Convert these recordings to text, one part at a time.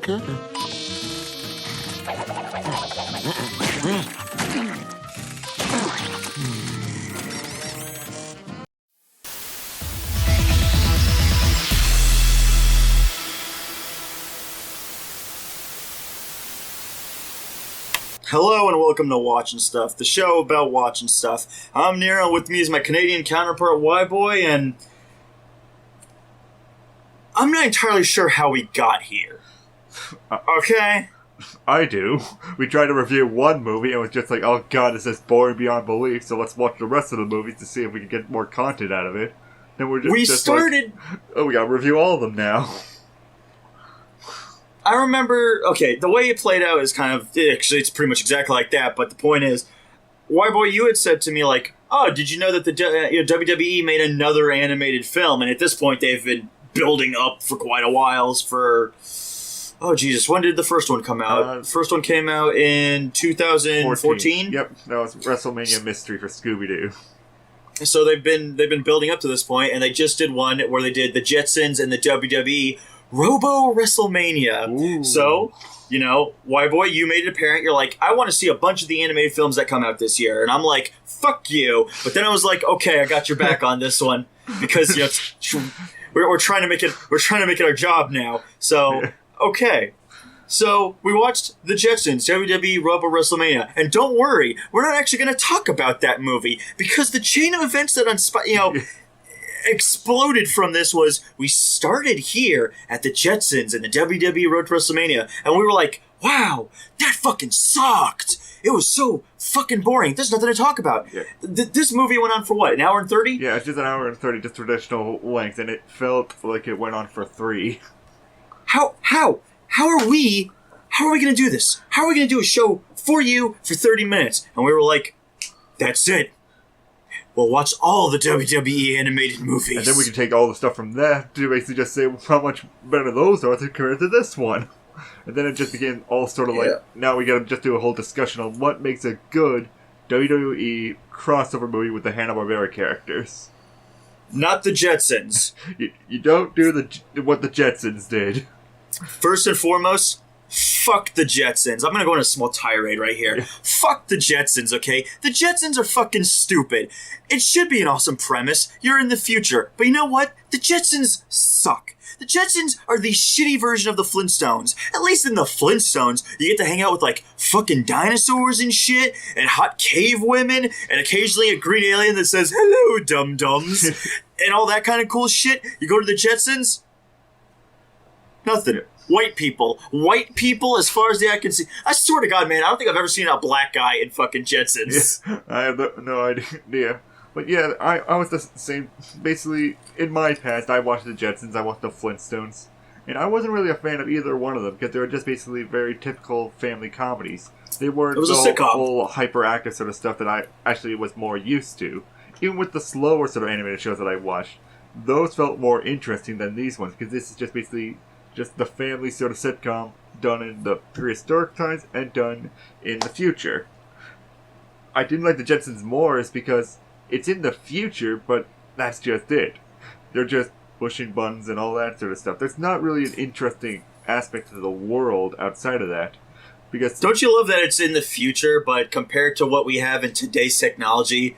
Hello and welcome to Watchin' Stuff, the show about watching stuff. I'm Nero, with me is my Canadian counterpart Whyboy, and I'm not entirely sure how we got here. Okay? I do. We tried to review one movie and was just like, oh god, this is boring beyond belief, so let's watch the rest of the movies to see if we can get more content out of it. Then we're just like, oh, we gotta review all of them now. I remember, okay, the way it played out is kind of, actually it's pretty much exactly like that, but the point is, Whyboy, you had said to me like, oh, did you know that the WWE made another animated film, and at this point they've been building up for quite a while oh Jesus, when did the first one come out? The first one came out in 2014? Yep, that was WrestleMania Mystery for Scooby-Doo. So they've been building up to this point, and they just did one where they did the Jetsons and the WWE Robo-Wrestlemania. Ooh. So, you know, Whyboy, you made it apparent. You're like, I want to see a bunch of the animated films that come out this year. And I'm like, fuck you. But then I was like, okay, I got your back on this one. Because, you know, we're trying to make it our job now. So, okay. So, we watched the Jetsons, WWE Robo-Wrestlemania. And don't worry, we're not actually going to talk about that movie. Because the chain of events that exploded from this was we started here at the Jetsons and the WWE Road to WrestleMania, and we were like, wow, that fucking sucked. It was so fucking boring. There's nothing to talk about. Yeah. This movie went on for what, an hour and 30? Yeah, it's just an hour and 30, just traditional length, and it felt like it went on for 3. How are we going to do this? How are we going to do a show for you for 30 minutes? And we were like, that's it. We'll watch all the WWE animated movies. And then we can take all the stuff from that to basically just say how much better those are compared to this one. And then it just became all sort of like, now we gotta just do a whole discussion on what makes a good WWE crossover movie with the Hanna-Barbera characters. Not the Jetsons. You don't do what the Jetsons did. First and foremost, fuck the Jetsons. I'm gonna go on a small tirade right here. Yeah. Fuck the Jetsons, okay? The Jetsons are fucking stupid. It should be an awesome premise. You're in the future. But you know what? The Jetsons suck. The Jetsons are the shitty version of the Flintstones. At least in the Flintstones, you get to hang out with, like, fucking dinosaurs and shit, and hot cave women, and occasionally a green alien that says, hello, dum-dums, and all that kind of cool shit. You go to the Jetsons, nothing. White people, as far as the eye can see. I swear to God, man, I don't think I've ever seen a black guy in fucking Jetsons. Yeah, I have no idea. But yeah, I was the same. Basically, in my past, I watched the Jetsons, I watched the Flintstones. And I wasn't really a fan of either one of them, because they were just basically very typical family comedies. They weren't the whole hyperactive sort of stuff that I actually was more used to. Even with the slower sort of animated shows that I watched, those felt more interesting than these ones, because this is just basically just the family sort of sitcom done in the prehistoric times and done in the future. I didn't like the Jetsons more is because it's in the future, but that's just it. They're just pushing buttons and all that sort of stuff. There's not really an interesting aspect to the world outside of that. Because don't you love that it's in the future, but compared to what we have in today's technology,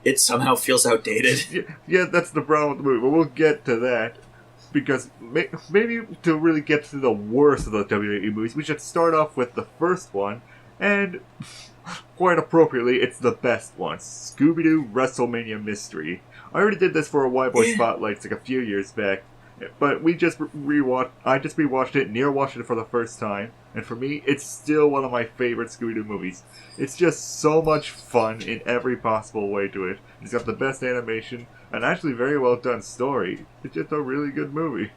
it somehow feels outdated? Yeah, that's the problem with the movie, but we'll get to that. Because maybe to really get to the worst of the WWE movies, we should start off with the first one, and quite appropriately, it's the best one. Scooby-Doo WrestleMania Mystery. I already did this for a Whyboy Spotlights like a few years back, but I just rewatched it, Nero watched it for the first time, and for me, it's still one of my favorite Scooby-Doo movies. It's just so much fun in every possible way to it. It's got the best animation, an actually very well done story. It's just a really good movie.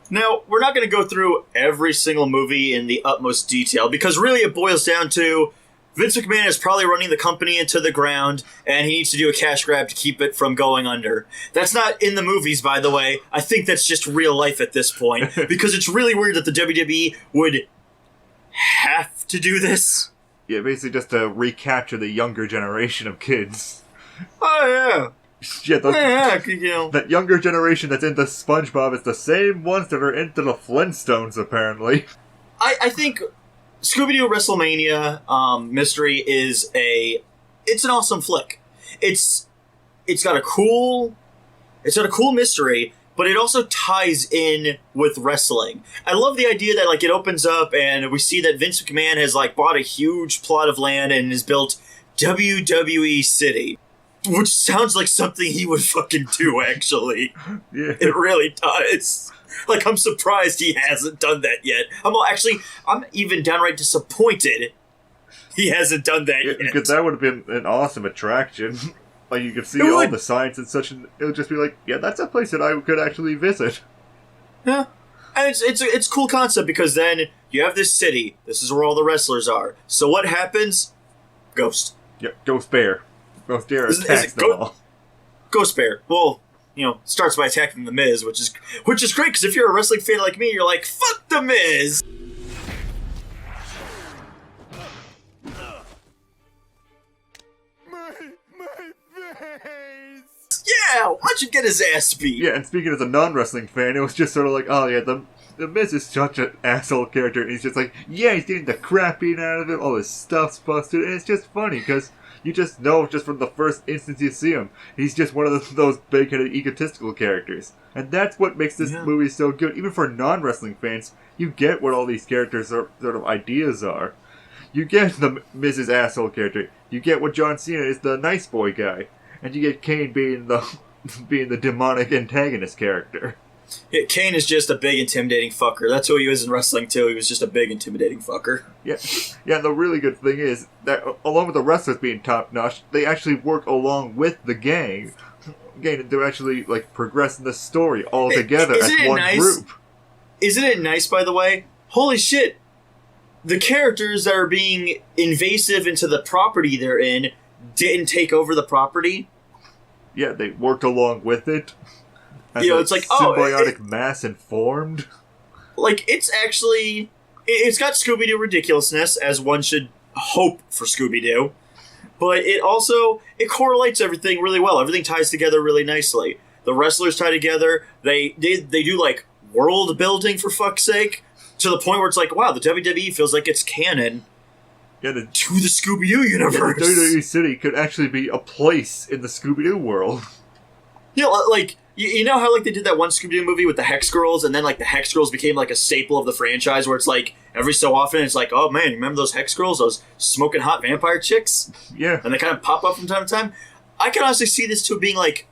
Now, we're not going to go through every single movie in the utmost detail, because really it boils down to Vince McMahon is probably running the company into the ground, and he needs to do a cash grab to keep it from going under. That's not in the movies, by the way. I think that's just real life at this point, because it's really weird that the WWE would have to do this. Yeah, basically just to recapture the younger generation of kids. Oh, yeah. Yeah, that younger generation that's into SpongeBob is the same ones that are into the Flintstones, apparently. I think Scooby-Doo WrestleMania Mystery is it's an awesome flick. It's got a cool mystery, but it also ties in with wrestling. I love the idea that like it opens up and we see that Vince McMahon has like bought a huge plot of land and has built WWE City, which sounds like something he would fucking do. Actually, Yeah. it really does. Like, I'm surprised he hasn't done that yet. I'm even downright disappointed he hasn't done that yet. Because that would have been an awesome attraction. Like, you could see all the signs and such, and it would just be like, yeah, that's a place that I could actually visit. Yeah. And it's a cool concept, because then you have this city. This is where all the wrestlers are. So what happens? Ghost. Yeah, Ghost Bear. Ghost Bear attacks them all. Ghost Bear. Well, starts by attacking The Miz, which is great, because if you're a wrestling fan like me, you're like, fuck The Miz! My face! Yeah, why don't you get his ass beat? Yeah, and speaking as a non-wrestling fan, it was just sort of like, oh yeah, the Miz is such an asshole character, and he's just like, yeah, he's getting the crap beaten out of him, all his stuff's busted, and it's just funny, because you just know just from the first instance you see him, he's just one of those big-headed egotistical characters. And that's what makes this movie so good. Even for non-wrestling fans, you get what all these characters' sort of ideas are. You get the Miz's asshole character. You get what John Cena is, the nice boy guy. And you get Kane being the demonic antagonist character. Yeah, Kane is just a big, intimidating fucker. That's who he was in wrestling, too. He was just a big, intimidating fucker. Yeah, and the really good thing is that, along with the wrestlers being top-notch, they actually work along with the gang. They're actually, like, progressing the story all together as one group. Isn't it nice, by the way? Holy shit! The characters that are being invasive into the property they're in didn't take over the property. Yeah, they worked along with it. It's like, symbiotic mass informed. Like, it's got Scooby-Doo ridiculousness, as one should hope for Scooby-Doo, but it correlates everything really well. Everything ties together really nicely. The wrestlers tie together. They do, like, world building, for fuck's sake, to the point where it's like, wow, the WWE feels like it's canon to the Scooby-Doo universe. Yeah, WWE City could actually be a place in the Scooby-Doo world. Yeah, like, you know how, like, they did that one Scooby-Doo movie with the Hex Girls, and then, like, the Hex Girls became, like, a staple of the franchise, where it's, like, every so often, it's like, oh, man, remember those Hex Girls? Those smoking hot vampire chicks? Yeah. And they kind of pop up from time to time? I can honestly see this too being like,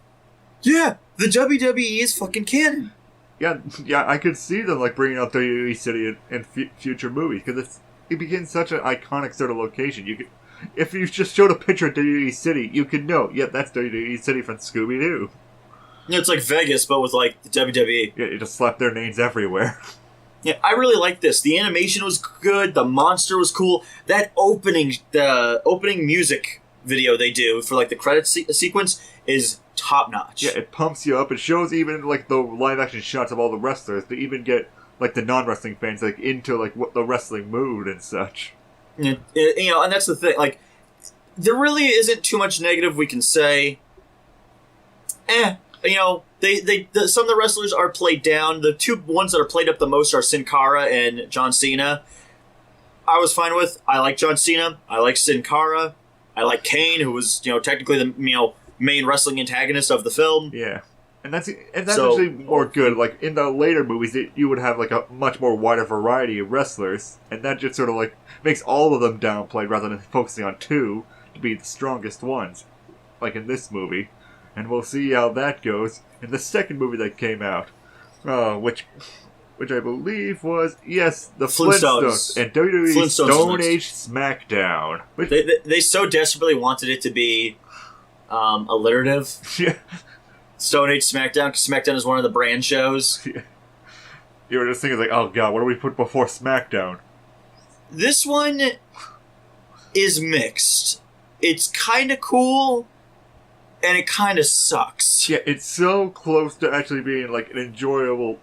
yeah, the WWE is fucking canon. Yeah, I could see them, like, bringing up WWE City in future movies, because it became such an iconic sort of location. If you just showed a picture of WWE City, you could know, yeah, that's WWE City from Scooby-Doo. Yeah, it's like Vegas, but with, like, the WWE. Yeah, you just slap their names everywhere. Yeah, I really like this. The animation was good. The monster was cool. That opening music video they do for, like, the credit sequence is top-notch. Yeah, it pumps you up. It shows even, like, the live-action shots of all the wrestlers to even get, like, the non-wrestling fans, like, into, like, what the wrestling mood and such. Yeah, and that's the thing. Like, there really isn't too much negative we can say. Some of the wrestlers are played down. The two ones that are played up the most are Sin Cara and John Cena. I was fine with. I like John Cena. I like Sin Cara. I like Kane, who was, technically the, main wrestling antagonist of the film. Yeah. And that's actually more good. Like, in the later movies, you would have, like, a much more wider variety of wrestlers. And that just sort of, like, makes all of them downplayed rather than focusing on two to be the strongest ones. Like in this movie. And we'll see how that goes in the second movie that came out. Which I believe was, yes, the Flintstones. And WWE Stone Age Smackdown. They so desperately wanted it to be alliterative. Yeah. Stone Age Smackdown, because Smackdown is one of the brand shows. Yeah. You were just thinking, like, oh god, what do we put before Smackdown? This one is mixed. It's kind of cool, and it kind of sucks. Yeah, it's so close to actually being, like, an enjoyable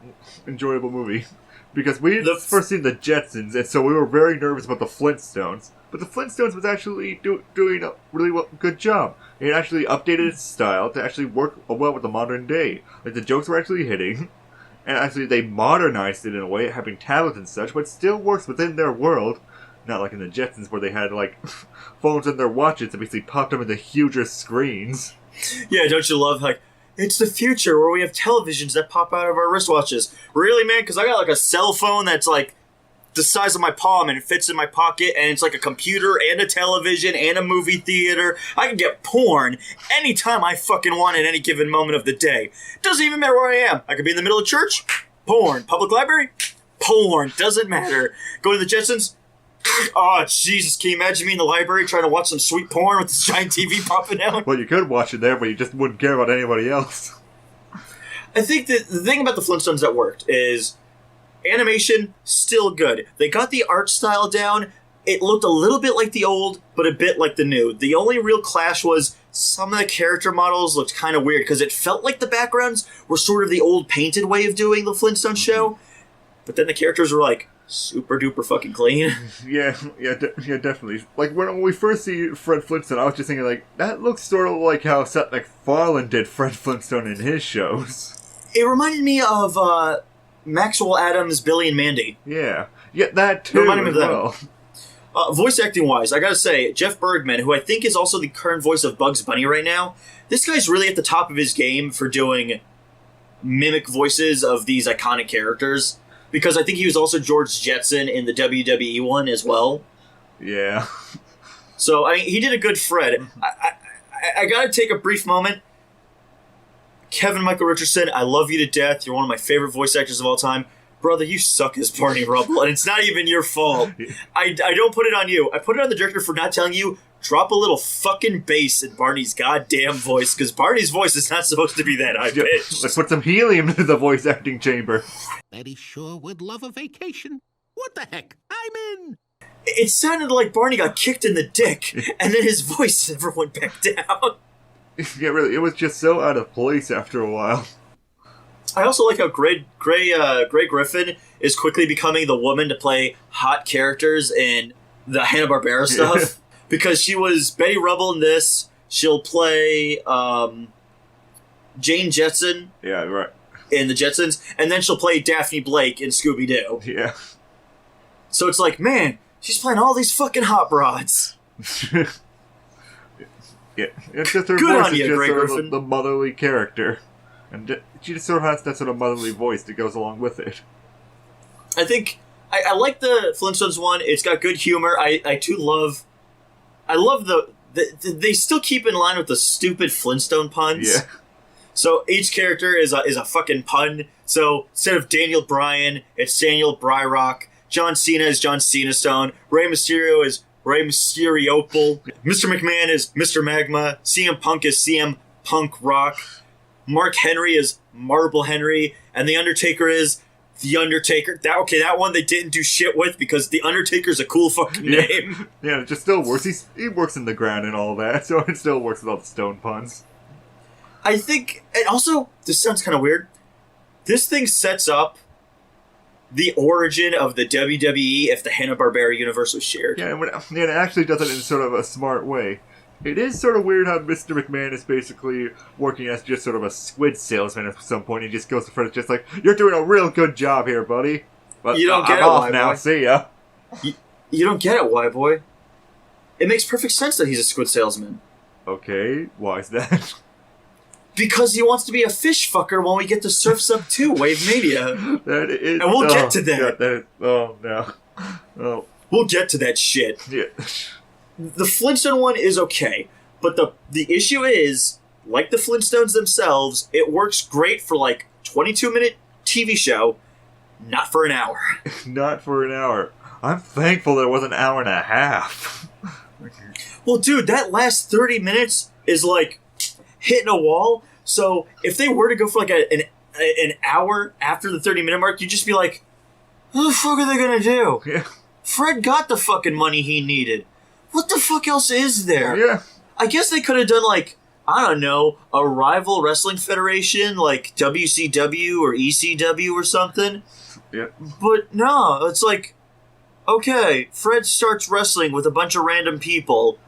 movie. Because we had first seen the Jetsons, and so we were very nervous about the Flintstones. But the Flintstones was actually doing a really good job. It actually updated its style to actually work well with the modern day. Like, the jokes were actually hitting. And actually, they modernized it in a way, having tablets and such, but it still works within their world. Not like in the Jetsons, where they had, like, phones in their watches that basically popped them into huger screens. Yeah, don't you love, like, it's the future where we have televisions that pop out of our wristwatches. Really, man? Because I got, like, a cell phone that's, like, the size of my palm and it fits in my pocket, and it's like a computer and a television and a movie theater. I can get porn anytime I fucking want at any given moment of the day. Doesn't even matter where I am. I could be in the middle of church, porn. Public library, porn. Doesn't matter. Go to the Jetsons. Oh, Jesus, can you imagine me in the library trying to watch some sweet porn with this giant TV popping out? Well, you could watch it there, but you just wouldn't care about anybody else. I think that the thing about the Flintstones that worked is animation, still good. They got the art style down. It looked a little bit like the old, but a bit like the new. The only real clash was some of the character models looked kind of weird, because it felt like the backgrounds were sort of the old painted way of doing the Flintstones show. But then the characters were like super duper fucking clean. Yeah, definitely. Like, when we first see Fred Flintstone, I was just thinking, like, that looks sort of like how Seth MacFarlane did Fred Flintstone in his shows. It reminded me of Maxwell Adams, Billy and Mandy. Yeah, that too. Reminded me as of that. Well. Voice acting wise, I gotta say, Jeff Bergman, who I think is also the current voice of Bugs Bunny right now, this guy's really at the top of his game for doing mimic voices of these iconic characters. Because I think he was also George Jetson in the WWE one as well. Yeah. So, I mean, he did a good Fred. I gotta take a brief moment. Kevin Michael Richardson, I love you to death. You're one of my favorite voice actors of all time. Brother, you suck as Barney Rubble, and it's not even your fault. I don't put it on you. I put it on the director for not telling you, drop a little fucking bass in Barney's goddamn voice, because Barney's voice is not supposed to be that high pitched. Let's put some helium into the voice acting chamber. Betty sure would love a vacation. What the heck? I'm in! It sounded like Barney got kicked in the dick, and then his voice never went back down. Yeah, really, it was just so out of place after a while. I also like how Grey Griffin is quickly becoming the woman to play hot characters in the Hanna-Barbera stuff. Because she was Betty Rubble in this. She'll play Jane Jetson. Yeah, right. In the Jetsons. And then she'll play Daphne Blake in Scooby-Doo. Yeah. So it's like, man, she's playing all these fucking hot broads. Yeah, it's just her Good voice on is you, just Grey sort Griffin. of the motherly character. And she just sort of has that sort of motherly voice that goes along with it. I think I like the Flintstones one. It's got good humor. I love they still keep in line with the stupid Flintstone puns. Yeah. So each character is a fucking pun. So instead of Daniel Bryan, it's Daniel Bryrock. John Cena is John Cena Stone. Rey Mysterio is Rey Mysteriople. Mr. McMahon is Mr. Magma. CM Punk is CM Punk Rock. Mark Henry is Marble Henry. And The Undertaker is The Undertaker. That one they didn't do shit with because The Undertaker's a cool fucking name. Yeah, it just still works. He works in the ground and all that, so it still works with all the stone puns. I think, and also, this sounds kind of weird, this thing sets up the origin of the WWE if the Hanna-Barbera universe was shared. Yeah, and it actually does it in sort of a smart way. It is sort of weird how Mr. McMahon is basically working as just sort of a squid salesman at some point. He just goes to Fred, just like, you're doing a real good job here, buddy. But You don't get I'm it, off Whyboy. now, see ya. You don't get it, Whyboy. It makes perfect sense that he's a squid salesman. Okay, why is that? Because he wants to be a fish fucker when we get to Surf's Up 2, Wavemania. That is, And we'll get to that. Yeah, oh, no. Oh, We'll get to that shit. yeah. The Flintstone one is okay, but the issue is, like the Flintstones themselves, it works great for like 22-minute TV show, not for an hour. Not for an hour. I'm thankful it was an hour and a half. Well, dude, that last 30 minutes is like hitting a wall. So if they were to go for like an hour after the 30-minute mark, you'd just be like, what the fuck are they gonna do? Yeah. Fred got the fucking money he needed. What the fuck else is there? Yeah. I guess they could have done like, I don't know, a rival wrestling federation like WCW or ECW or something. Yeah. But no, it's like, okay, Fred starts wrestling with a bunch of random people,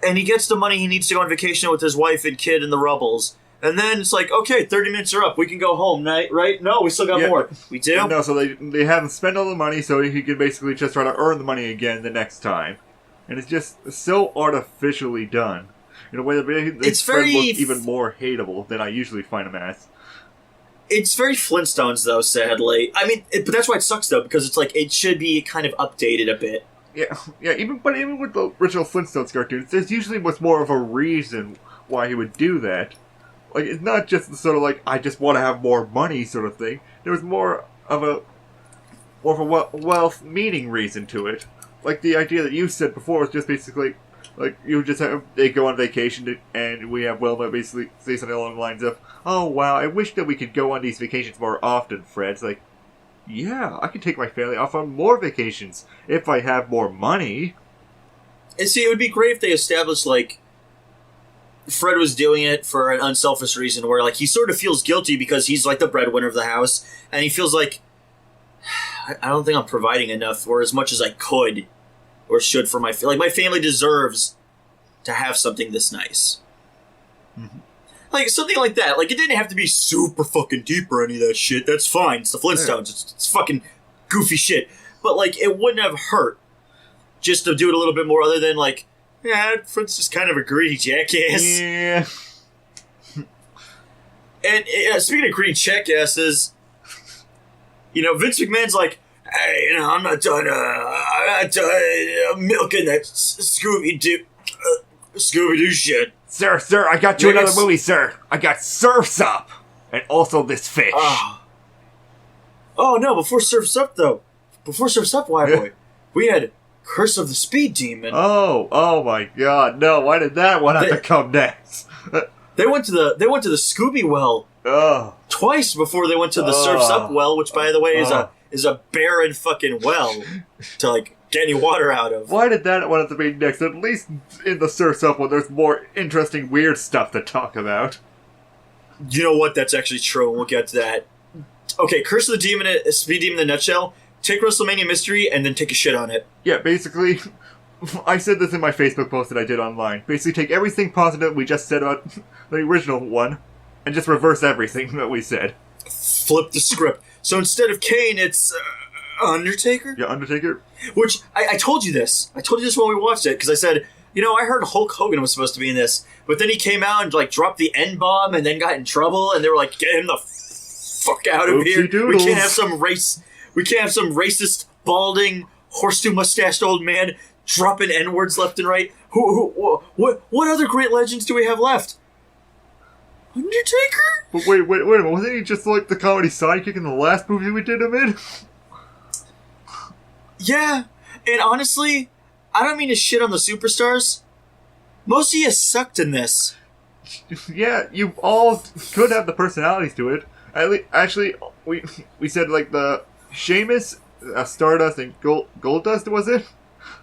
and he gets the money he needs to go on vacation with his wife and kid and the Rubbles. And then it's like, okay, 30 minutes are up. We can go home, right? No, we still got more. We do? No, so they have him spend all the money so he can basically just try to earn the money again the next time. And it's just so artificially done. In a way that makes Fred look even more hateable than I usually find him as. It's very Flintstones, though, sadly. I mean, but that's why it sucks, though, because it's like, it should be kind of updated a bit. Yeah, even with the original Flintstones cartoons, there's usually was more of a reason why he would do that. Like, it's not just the sort of like, I just want to have more money sort of thing. There was more of a wealth-meaning reason to it. Like, the idea that you said before was just basically, like, you just have, they go on vacation, and we have Wilma basically say something along the lines of, oh, wow, I wish that we could go on these vacations more often, Fred. It's like, yeah, I can take my family off on more vacations if I have more money. And see, it would be great if they established, like, Fred was doing it for an unselfish reason where, like, he sort of feels guilty because he's, like, the breadwinner of the house, and he feels like, I don't think I'm providing enough or as much as I could or should for my family. Like, my family deserves to have something this nice. Mm-hmm. Like, something like that. Like, it didn't have to be super fucking deep or any of that shit. That's fine. It's the Flintstones. It's fucking goofy shit. But, like, it wouldn't have hurt just to do it a little bit more other than, like, yeah, Fred's just kind of a greedy jackass. Yeah. And speaking of greedy jackasses, you know, Vince McMahon's like, hey, you know, I'm not done milking that Scooby-Doo shit. Sir, I got you another movie, sir. I got Surf's Up, and also this fish. Oh no, before Surf's Up, Whyboy, we had Curse of the Speed Demon. Oh my god, no, why did that one have to come next? They went to the Scooby well twice before they went to the Surf's Up well, which by the way is a barren fucking well to like get any water out of. Why did that one have to be next? At least in the Surf's Up one, there's more interesting, weird stuff to talk about. You know what? That's actually true, and we'll get to that. Okay, Curse of the Demon, Speed Demon in a nutshell. Take WrestleMania Mystery and then take a shit on it. Yeah, basically, I said this in my Facebook post that I did online. Basically, take everything positive we just said about the original one, and just reverse everything that we said. Flip the script. So instead of Kane, it's Undertaker? Yeah, Undertaker. Which, I told you this. I told you this when we watched it, because I said, you know, I heard Hulk Hogan was supposed to be in this, but then he came out and, like, dropped the N-bomb and then got in trouble, and they were like, get him the fuck out of here. Doodles. We can't have some racist, balding, horse-tooth mustached old man dropping N-words left and right. What other great legends do we have left? Undertaker? But wait a minute, wasn't he just like the comedy sidekick in the last movie we did him in? Yeah, and honestly, I don't mean to shit on the superstars. Most of you sucked in this. Yeah, you all could have the personalities to it. Actually, we said like the Sheamus, Stardust, and Goldust, was it?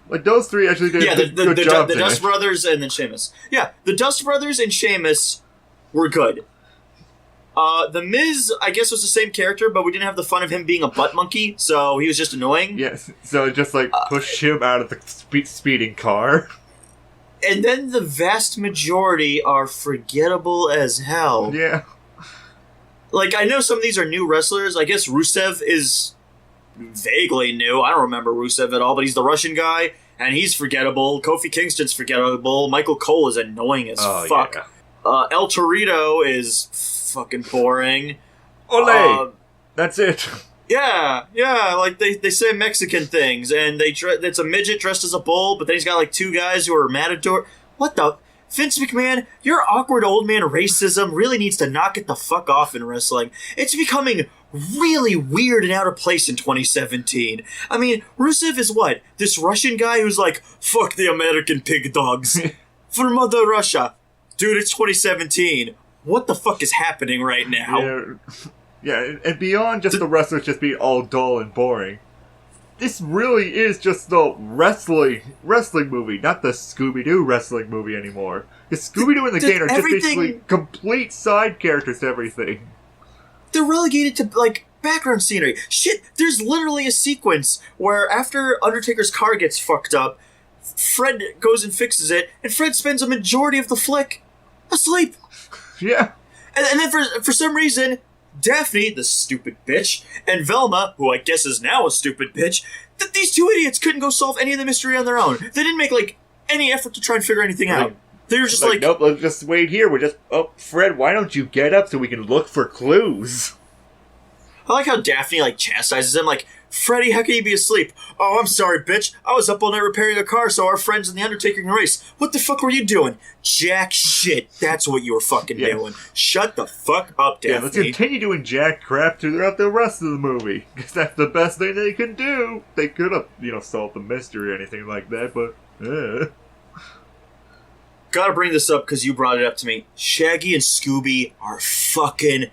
Like those three actually did good jobs. The Dust Brothers and then Sheamus. Yeah, the Dust Brothers and Sheamus were good. The Miz, I guess, was the same character, but we didn't have the fun of him being a butt monkey, so he was just annoying. Yes, so it just like pushed him out of the speeding car. And then the vast majority are forgettable as hell. Yeah. Like, I know some of these are new wrestlers. I guess Rusev is vaguely new. I don't remember Rusev at all, but he's the Russian guy, and he's forgettable. Kofi Kingston's forgettable. Michael Cole is annoying as fuck. Yeah. El Torito is fucking boring. Ole! That's it. Yeah, like they say Mexican things, and it's a midget dressed as a bull, but then he's got like two guys who are matador. What the? Vince McMahon, your awkward old man racism really needs to knock it the fuck off in wrestling. It's becoming really weird and out of place in 2017. I mean, Rusev is what? This Russian guy who's like, fuck the American pig dogs. From Mother Russia. Dude, it's 2017. What the fuck is happening right now? Yeah, and beyond just the wrestlers just being all dull and boring, this really is just the wrestling movie, not the Scooby-Doo wrestling movie anymore. Because Scooby-Doo and the Gang are just basically complete side characters to everything. They're relegated to, like, background scenery. Shit, there's literally a sequence where after Undertaker's car gets fucked up, Fred goes and fixes it, and Fred spends a majority of the flick asleep. Yeah. And then for some reason, Daphne, the stupid bitch, and Velma, who I guess is now a stupid bitch, these two idiots couldn't go solve any of the mystery on their own. They didn't make, like, any effort to try and figure anything out. They were just like nope, let's just wait here. Fred, why don't you get up so we can look for clues? I like how Daphne, like, chastises him, like, Freddy, how can you be asleep? Oh, I'm sorry, bitch. I was up all night repairing a car so our friends in the Undertaker can race. What the fuck were you doing? Jack shit. That's what you were fucking doing. Shut the fuck up, Daphne. Yeah, let's continue doing jack crap throughout the rest of the movie. Because that's the best thing they can do. They could have, solved the mystery or anything like that, but... Gotta bring this up because you brought it up to me. Shaggy and Scooby are fucking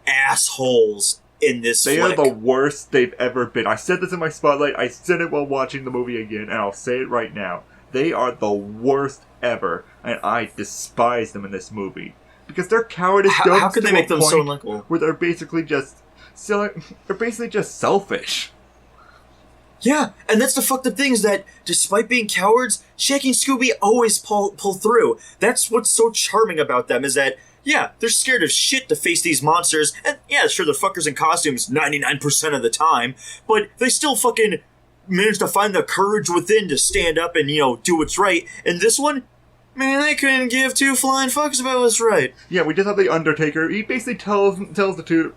assholes in this They flick. are the worst they've ever been. I said this in my spotlight. I said it while watching the movie again, and I'll say it right now. They are the worst ever, and I despise them in this movie because their cowardice goes how could they make them so unlikable? Where they're basically just selfish. Yeah, and that's the fucked up thing is that despite being cowards, Shaggy and Scooby always pull through. That's what's so charming about them is that, yeah, they're scared of shit to face these monsters, and yeah, sure, they're fuckers in costumes 99% of the time, but they still fucking manage to find the courage within to stand up and, do what's right. And this one, man, they couldn't give two flying fucks about what's right. Yeah, we just have the Undertaker. He basically tells the two,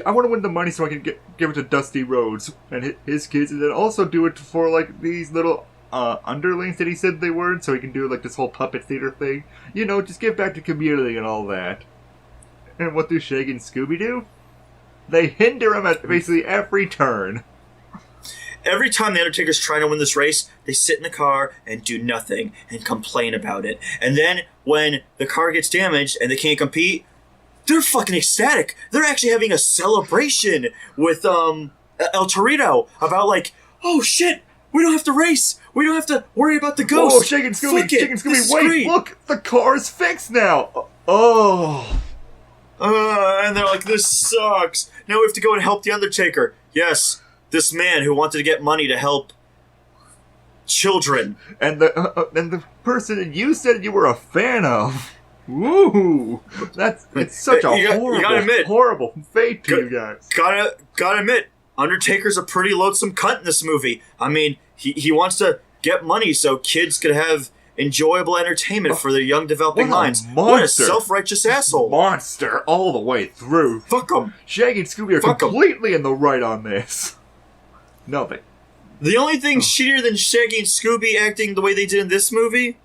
I want to win the money so I can give it to Dusty Rhodes and his kids, and then also do it for, like, these little underlings that he said they were, so he can do, like, this whole puppet theater thing. Just give back to community and all that. And what do Shaggy and Scooby do? They hinder him at basically every turn. Every time the Undertaker's trying to win this race, they sit in the car and do nothing and complain about it. And then when the car gets damaged and they can't compete, they're fucking ecstatic. They're actually having a celebration with El Torito about like, oh shit, we don't have to race. We don't have to worry about the ghost. Oh, Shaggy and Scooby, wait, look, the car's fixed now. Oh. And they're like, this sucks. Now we have to go and help the Undertaker. Yes, this man who wanted to get money to help children. And the person you said you were a fan of. Woo! It's such a horrible fate to you guys. Gotta admit, Undertaker's a pretty loathsome cunt in this movie. I mean, he wants to get money so kids could have enjoyable entertainment for their young developing minds. What a self-righteous asshole. Monster all the way through. Fuck him. Shaggy and Scooby are completely in the right on this. Nothing. The only thing shittier than Shaggy and Scooby acting the way they did in this movie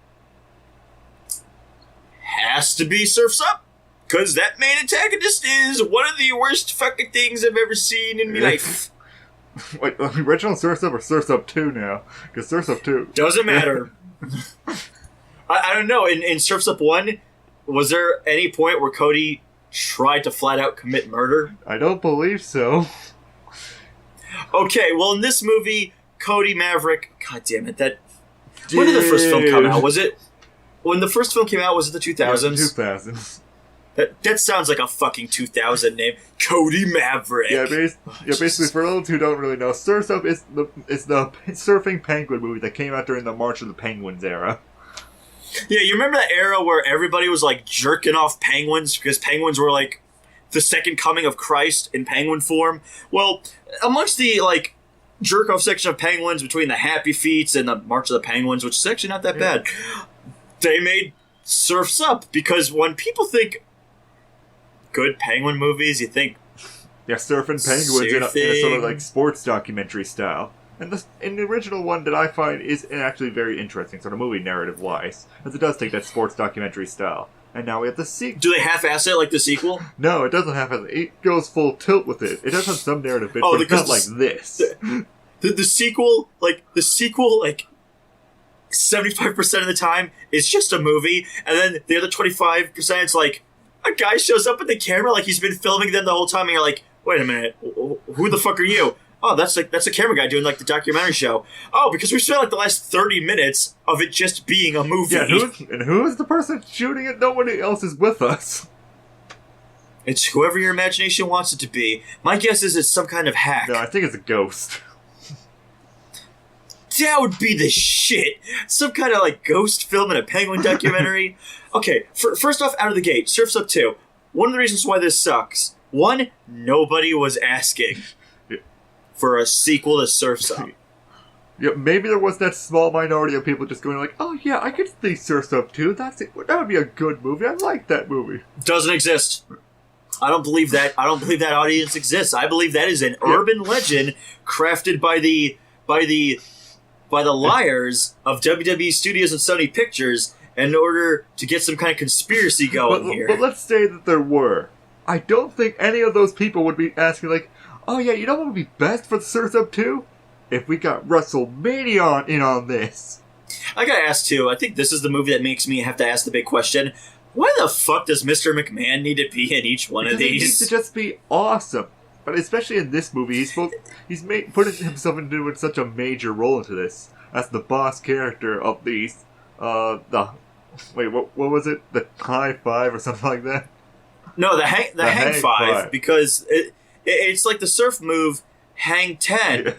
has to be Surf's Up. Because that main antagonist is one of the worst fucking things I've ever seen in my life. Wait, original Surf's Up or Surf's Up 2 now? Because Surf's Up 2... Doesn't matter. I don't know. In Surf's Up 1, was there any point where Cody tried to flat out commit murder? I don't believe so. Okay, well in this movie, Cody Maverick... God damn it, when did the first film come out? Was it... When the first film came out, was it the 2000s? Yeah, 2000s. That sounds like a fucking 2000 name. Cody Maverick. Yeah, basically, for those who don't really know, Surf's Up is the surfing penguin movie that came out during the March of the Penguins era. Yeah, you remember that era where everybody was, like, jerking off penguins because penguins were, like, the second coming of Christ in penguin form? Well, amongst the, like, jerk-off section of penguins between the Happy Feets and the March of the Penguins, which is actually not that bad, they made Surf's Up because when people think good penguin movies, you think surfing penguins in a sort of like sports documentary style. And the original one that I find is actually very interesting, sort of movie narrative-wise, as it does take that sports documentary style. And now we have the sequel. Do they half-ass it like the sequel? No, it doesn't half-ass it. It goes full tilt with it. It does have some narrative bits, but it's not like this. The sequel, 75% of the time is just a movie, and then the other 25% it's like a guy shows up with the camera like he's been filming them the whole time, and you're like, wait a minute, who the fuck are you? Oh, that's a camera guy doing like the documentary show. Oh, because we spent like the last 30 minutes of it just being a movie. Yeah, who is the person shooting it? Nobody else is with us. It's whoever your imagination wants it to be. My guess is it's some kind of hack. No, I think it's a ghost. That would be the shit. Some kind of like ghost film in a penguin documentary. Okay, first off, out of the gate, Surf's Up 2. one of the reasons why this sucks. One, nobody was asking for a sequel to Surf's Up. Yeah, maybe there was that small minority of people just going like, oh yeah, I could see Surf's Up too. That would be a good movie. I like that movie. Doesn't exist. I don't believe that. I don't believe that audience exists. I believe that is an urban legend crafted by the liars of WWE Studios and Sony Pictures in order to get some kind of conspiracy going here. But let's say that there were. I don't think any of those people would be asking like, oh yeah, you know what would be best for the Surf's Up 2? If we got WrestleMania in on this. I gotta ask too, I think this is the movie that makes me have to ask the big question. Why the fuck does Mr. McMahon need to be in each one of these? He needs to just be awesome. But especially in this movie, he's putting himself into such a major role into this. As the boss character of these, what was it? The High Five or something like that? No, the Hang Five, because it's like the surf move, Hang 10. Yeah.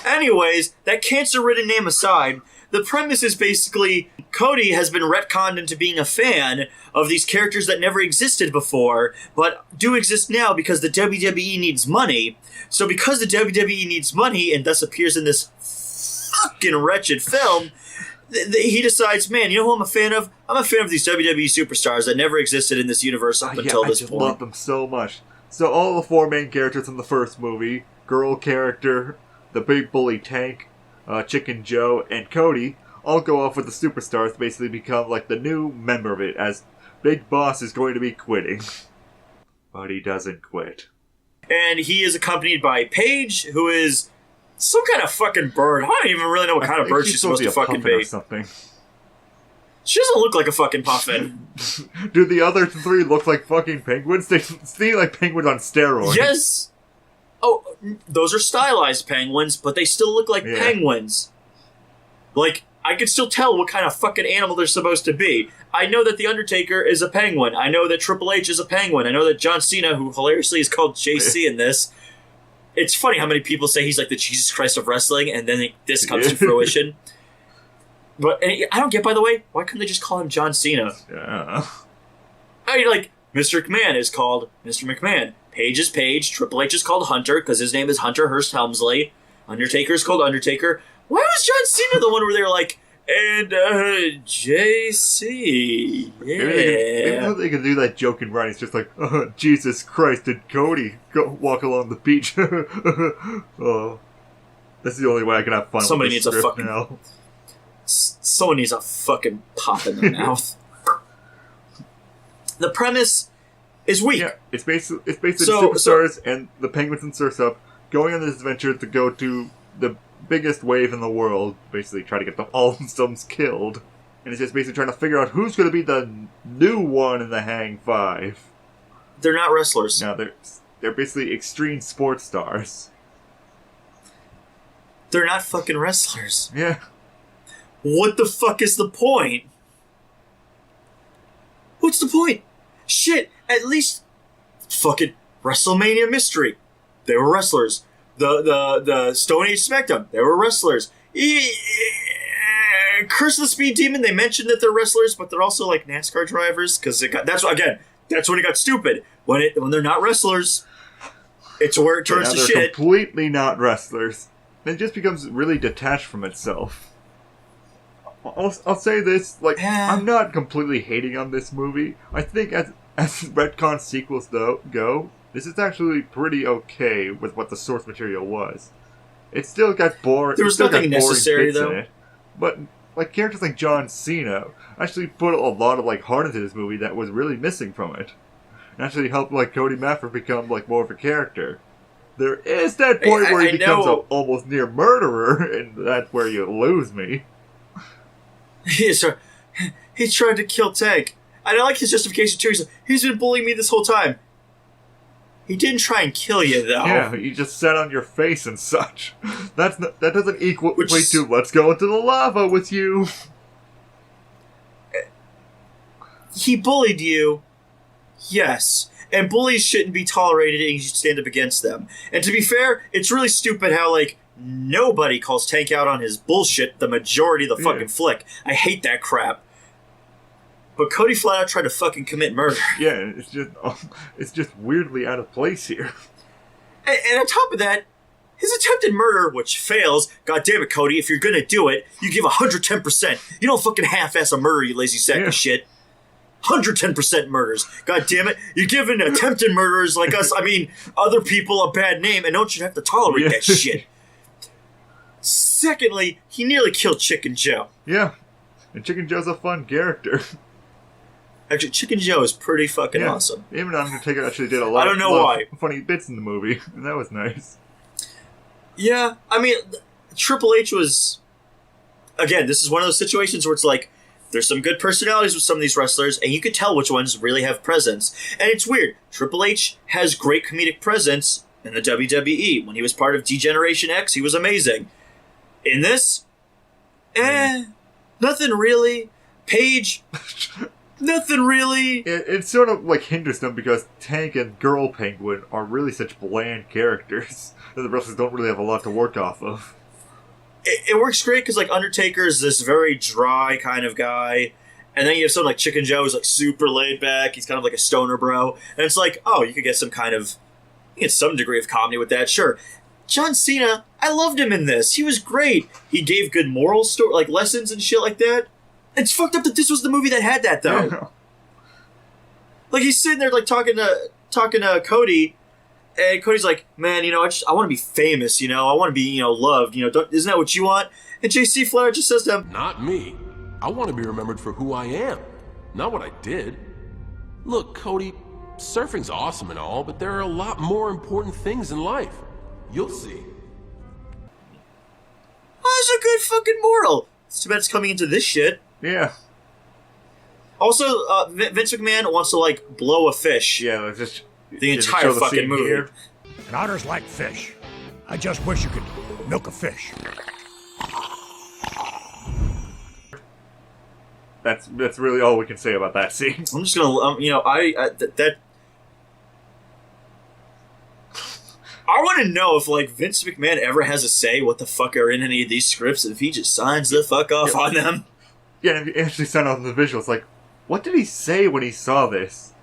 Anyways, that cancer-ridden name aside, the premise is basically Cody has been retconned into being a fan of these characters that never existed before, but do exist now because the WWE needs money. So because the WWE needs money and thus appears in this fucking wretched film, he decides, man, you know who I'm a fan of? I'm a fan of these WWE superstars that never existed in this universe up until this point. I love them so much. So all the four main characters in the first movie, girl character, the big bully Tank, Chicken Joe, and Cody all go off with the superstars to basically become like the new member of it, as Big Boss is going to be quitting. But he doesn't quit. And he is accompanied by Paige, who is some kind of fucking bird. I don't even really know what kind of bird she's supposed to fucking be. Or something. She doesn't look like a fucking puffin. Do the other three look like fucking penguins? They seem like penguins on steroids. Yes! Oh, those are stylized penguins, but they still look like penguins. Like, I can still tell what kind of fucking animal they're supposed to be. I know that The Undertaker is a penguin. I know that Triple H is a penguin. I know that John Cena, who hilariously is called JC in this, it's funny how many people say he's like the Jesus Christ of wrestling, and then this comes to fruition. But I don't get, by the way, why couldn't they just call him John Cena? Yeah. I mean, like, Mr. McMahon is called Mr. McMahon. Paige is Paige. Triple H is called Hunter, because his name is Hunter Hearst Helmsley. Undertaker is called Undertaker. Why was John Cena the one where they were like, and JC, yeah. Maybe they could do that joke in writing. It's just like, Jesus Christ, did Cody go walk along the beach? Oh, this is the only way I can have fun. Somebody with needs this a script fucking now. Someone needs a fucking pop in the mouth. The premise is weak. Yeah, it's basically the superstars and the Penguins and Surf's Up going on this adventure to go to the biggest wave in the world, basically try to get all of them killed. And it's just basically trying to figure out who's going to be the new one in the Hang Five. They're not wrestlers. No, they're basically extreme sports stars. They're not fucking wrestlers. Yeah. What the fuck is the point? What's the point? Shit, at least fucking WrestleMania Mystery. They were wrestlers. The Stone Age Smackdown, they were wrestlers. Curse of the Speed Demon, they mentioned that they're wrestlers, but they're also like NASCAR drivers, because that's when it got stupid. When they're not wrestlers, it's where it turns to shit. They're completely not wrestlers. It just becomes really detached from itself. I'll say this, like, I'm not completely hating on this movie. I think as retcon sequels go, this is actually pretty okay with what the source material was. It still got boring. There was nothing necessary, though. In it, but like characters like John Cena actually put a lot of like heart into this movie that was really missing from it. And actually helped like Cody Maffer become like more of a character. There is that point where he becomes an almost near murderer, and that's where you lose me. He tried to kill Tank. And I like his justification too. He's been bullying me this whole time. He didn't try and kill you, though. Yeah, he just sat on your face and such. That doesn't equate to let's go into the lava with you. He bullied you, yes. And bullies shouldn't be tolerated, and you should stand up against them. And to be fair, it's really stupid how, like, nobody calls Tank out on his bullshit the majority of the fucking flick. I hate that crap. But Cody flat out tried to fucking commit murder. Yeah, it's just weirdly out of place here. And on top of that, his attempted murder, which fails, god damn it, Cody, if you're gonna do it, you give 110%. You don't fucking half-ass a murder, you lazy sack of shit. 110% murders. God damn it. You're giving attempted murderers like us, other people a bad name, and don't you have to tolerate that shit. Secondly, he nearly killed Chicken Joe. Yeah. And Chicken Joe's a fun character. Actually, Chicken Joe is pretty fucking awesome. Even Undertaker actually did a lot of funny bits in the movie, and that was nice. Yeah, Triple H was... Again, this is one of those situations where it's like, there's some good personalities with some of these wrestlers, and you could tell which ones really have presence. And it's weird. Triple H has great comedic presence in the WWE. When he was part of D-Generation X, he was amazing. In this, nothing really. Paige, nothing really. It sort of like hinders them because Tank and Girl Penguin are really such bland characters that the wrestlers don't really have a lot to work off of. It works great because, like, Undertaker is this very dry kind of guy, and then you have someone like Chicken Joe who's, like, super laid back. He's kind of like a stoner bro. And it's like, oh, you could get some degree of comedy with that, sure. John Cena, I loved him in this. He was great. He gave good moral lessons and shit like that. It's fucked up that this was the movie that had that, though. Yeah. Like, he's sitting there, like, talking to Cody, and Cody's like, man, I want to be famous, I want to be, loved, isn't that what you want? And JC Flair just says to him, not me. I want to be remembered for who I am, not what I did. Look, Cody, surfing's awesome and all, but there are a lot more important things in life. You'll see. Oh, that's a good fucking moral. It's too bad it's coming into this shit. Yeah. Also, Vince McMahon wants to, like, blow a fish. Yeah, just... The entire fucking movie. Here. And otters like fish. I just wish you could milk a fish. That's really all we can say about that scene. I'm just gonna, I want to know if, like, Vince McMahon ever has a say what the fuck are in any of these scripts, and if he just signs the fuck off on them. Yeah, and he actually signed off the visuals. Like, what did he say when he saw this?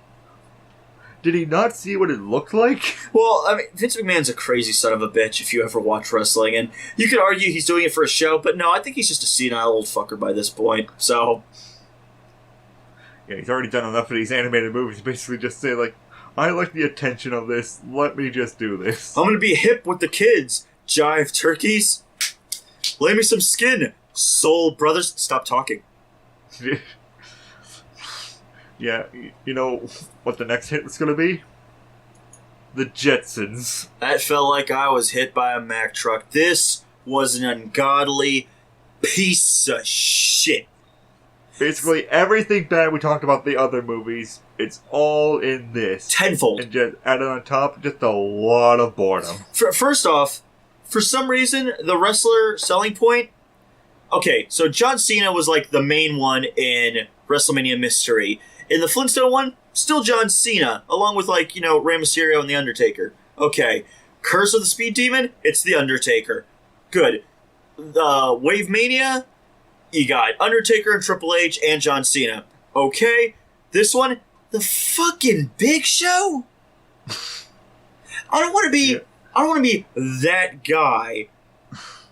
Did he not see what it looked like? Well, Vince McMahon's a crazy son of a bitch if you ever watch wrestling, and you could argue he's doing it for a show, but no, I think he's just a senile old fucker by this point, so... Yeah, he's already done enough of these animated movies to basically just say, like, I like the attention of this, let me just do this. I'm gonna be hip with the kids, jive turkeys. Lay me some skin, soul brothers. Stop talking. Yeah, you know what the next hit was going to be? The Jetsons. That felt like I was hit by a Mack truck. This was an ungodly piece of shit. Basically, everything bad we talked about the other movies, it's all in this. Tenfold. And just added on top, just a lot of boredom. First off, for some reason, the wrestler selling point... Okay, so John Cena was like the main one in WrestleMania Mystery. In the Flintstone one, still John Cena, along with, like, Rey Mysterio and The Undertaker. Okay. Curse of the Speed Demon, it's The Undertaker. Good. Wavemania, you got Undertaker and Triple H and John Cena. Okay. This one, the fucking Big Show? I don't want to be that guy.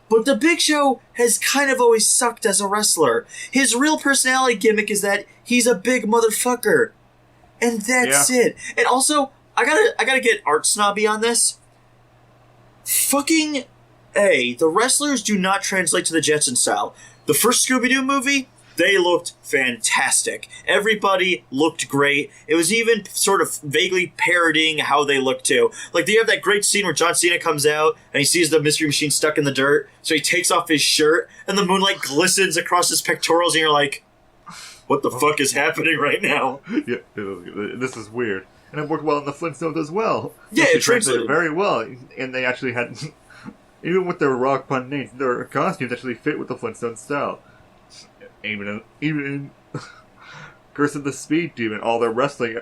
But the Big Show has kind of always sucked as a wrestler. His real personality gimmick is that he's a big motherfucker. And that's it. And also, I gotta get art snobby on this. Fucking A, the wrestlers do not translate to the Jetson style. The first Scooby-Doo movie, they looked fantastic. Everybody looked great. It was even sort of vaguely parodying how they look too. Like, they have that great scene where John Cena comes out and he sees the Mystery Machine stuck in the dirt, so he takes off his shirt and the moonlight glistens across his pectorals and you're like, what the fuck is happening right now? Yeah, this is weird. And it worked well in the Flintstones as well. Yeah, it translated very well. And they actually had, even with their rock pun names, their costumes actually fit with the Flintstone style. Even in Curse of the Speed Demon, all the wrestling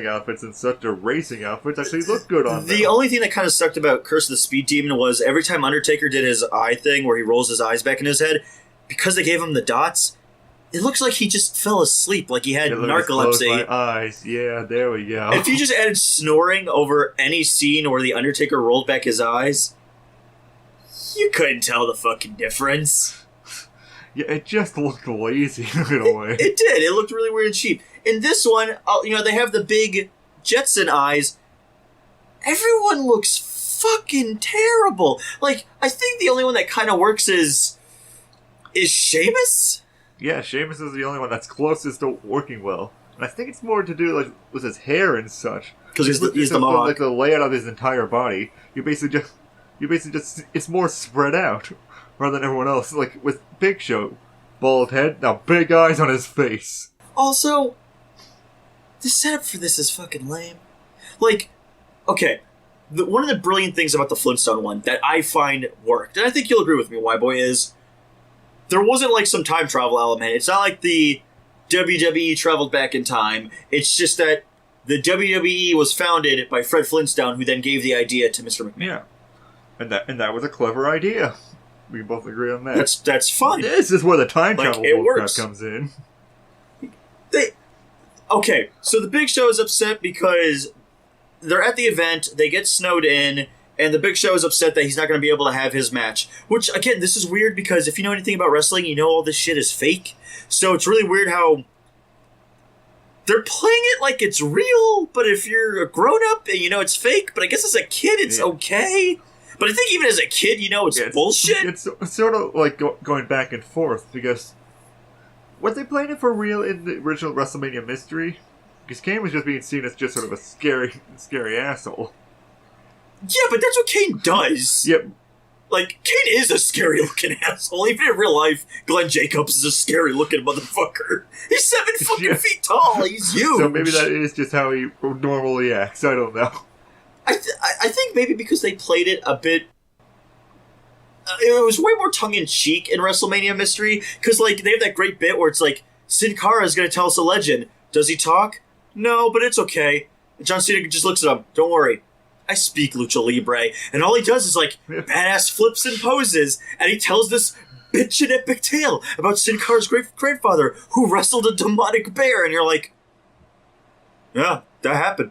outfits and such, the racing outfits actually look good on them. The only thing that kind of sucked about Curse of the Speed Demon was every time Undertaker did his eye thing where he rolls his eyes back in his head, because they gave him the dots, it looks like he just fell asleep, like he had narcolepsy. Close my eyes. Yeah, there we go. If you just added snoring over any scene where the Undertaker rolled back his eyes, you couldn't tell the fucking difference. Yeah, it just looked lazy in a way. It did. It looked really weird and cheap. In this one, they have the big Jetson eyes. Everyone looks fucking terrible. Like, I think the only one that kind of works is Sheamus? Yeah, Sheamus is the only one that's closest to working well. And I think it's more to do with his hair and such. Because he's the Mohawk. Like the layout of his entire body. You basically just it's more spread out rather than everyone else. Like with Big Show, bald head, now big eyes on his face. Also, the setup for this is fucking lame. Like, okay, one of the brilliant things about the Flintstone one that I find worked, and I think you'll agree with me, Whyboy, is there wasn't like some time travel element. It's not like the WWE traveled back in time. It's just that the WWE was founded by Fred Flintstone, who then gave the idea to Mr. McMahon. Yeah. And that was a clever idea. We can both agree on that. That's fun. This is where the time travel bullcrap comes in. Okay, so the Big Show is upset because they're at the event, they get snowed in, and the Big Show is upset that he's not going to be able to have his match. Which, again, this is weird because if you know anything about wrestling, you know all this shit is fake. So it's really weird how they're playing it like it's real, but if you're a grown-up and you know it's fake, but I guess as a kid it's okay. But I think even as a kid, you know it's bullshit. It's sort of like going back and forth, because were they playing it for real in the original WrestleMania Mystery? Because Kane was just being seen as just sort of a scary asshole. Yeah, but that's what Kane does. Yep. Like, Kane is a scary-looking asshole. Even in real life, Glenn Jacobs is a scary-looking motherfucker. He's 7 fucking feet tall. He's huge. So maybe that is just how he normally acts. I don't know. I think maybe because they played it a bit... it was way more tongue-in-cheek in WrestleMania Mystery, because, like, they have that great bit where it's like, Sin Cara is going to tell us a legend. Does he talk? No, but it's okay. And John Cena just looks at him. Don't worry. I speak Lucha Libre. And all he does is, like, badass flips and poses, and he tells this bitchin' epic tale about Sin Cara's great-grandfather who wrestled a demonic bear, and you're like, yeah, that happened.